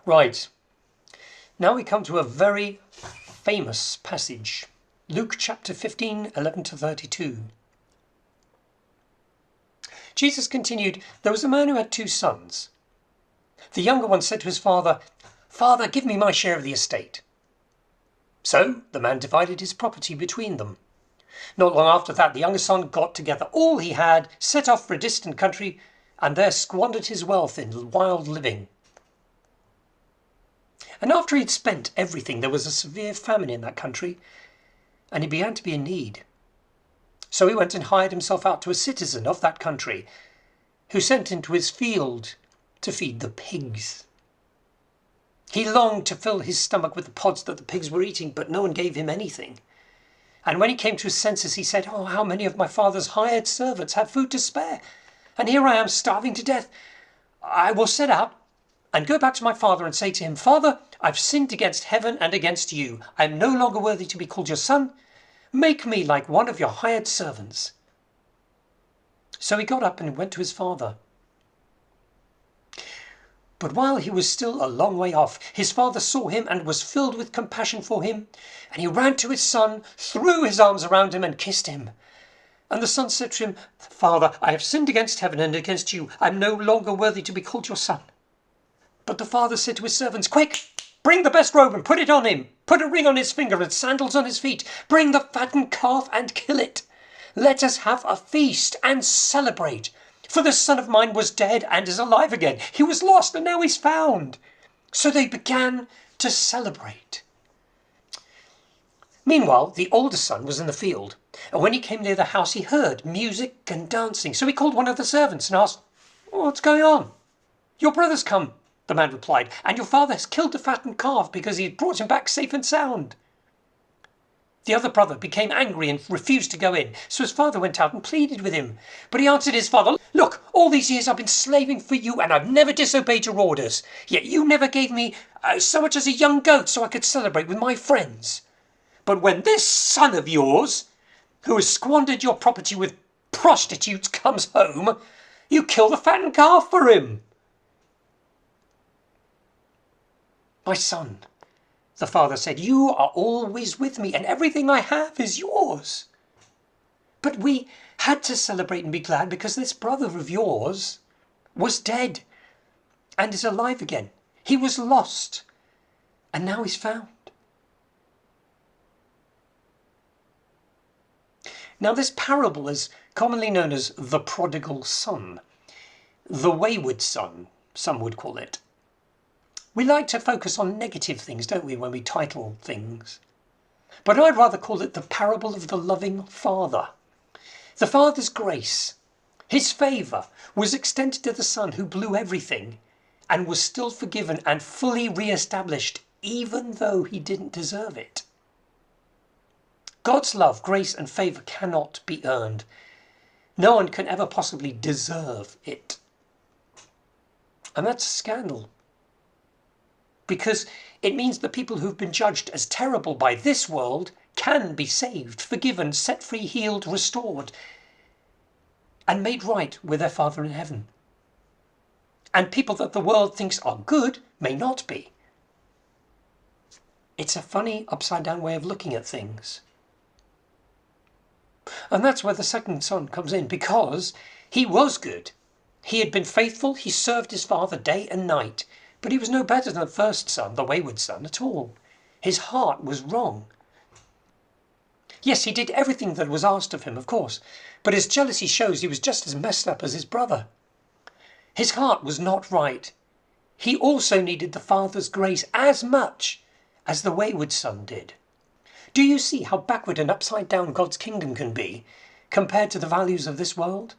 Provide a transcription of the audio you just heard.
Right, now we come to a very famous passage. Luke chapter 15, 11 to 32. Jesus continued, "There was a man who had 2 sons. The younger one said to his father, 'Father, give me my share of the estate.' So the man divided his property between them. Not long after that, the younger son got together all he had, set off for a distant country, and there squandered his wealth in wild living. And after he'd spent everything, there was a severe famine in that country, and he began to be in need. So he went and hired himself out to a citizen of that country, who sent him to his field to feed the pigs. He longed to fill his stomach with the pods that the pigs were eating, but no one gave him anything. And when he came to his senses, he said, 'Oh, how many of my father's hired servants have food to spare? And here I am starving to death. I will set out and go back to my father and say to him, Father, I've sinned against heaven and against you. I am no longer worthy to be called your son. Make me like one of your hired servants.' So he got up and went to his father. But while he was still a long way off, his father saw him and was filled with compassion for him. And he ran to his son, threw his arms around him and kissed him. And the son said to him, 'Father, I have sinned against heaven and against you. I am no longer worthy to be called your son.' But the father said to his servants, 'Quick, bring the best robe and put it on him. Put a ring on his finger and sandals on his feet. Bring the fattened calf and kill it. Let us have a feast and celebrate. For this son of mine was dead and is alive again. He was lost and now he's found.' So they began to celebrate. Meanwhile, the older son was in the field, and when he came near the house, he heard music and dancing. So he called one of the servants and asked, 'What's going on?' 'Your brother's come,' the man replied, 'and your father has killed the fattened calf because he had brought him back safe and sound.' The other brother became angry and refused to go in, so his father went out and pleaded with him. But he answered his father, 'Look, all these years I've been slaving for you and I've never disobeyed your orders. Yet you never gave me so much as a young goat so I could celebrate with my friends. But when this son of yours, who has squandered your property with prostitutes, comes home, you kill the fattened calf for him.' 'My son,' the father said, 'you are always with me and everything I have is yours. But we had to celebrate and be glad because this brother of yours was dead and is alive again. He was lost and now he's found.' Now this parable is commonly known as the prodigal son, the wayward son, some would call it. We like to focus on negative things, don't we, when we title things? But I'd rather call it the parable of the loving father. The father's grace, his favour, was extended to the son who blew everything and was still forgiven and fully re-established even though he didn't deserve it. God's love, grace and favour cannot be earned. No one can ever possibly deserve it. And that's a scandal. Because it means that people who've been judged as terrible by this world can be saved, forgiven, set free, healed, restored, and made right with their Father in heaven. And people that the world thinks are good may not be. It's a funny upside-down way of looking at things. And that's where the second son comes in, because he was good. He had been faithful, he served his father day and night, but he was no better than the first son, the wayward son, at all. His heart was wrong. Yes, he did everything that was asked of him, of course, but his jealousy shows he was just as messed up as his brother. His heart was not right. He also needed the father's grace as much as the wayward son did. Do you see how backward and upside down God's kingdom can be compared to the values of this world?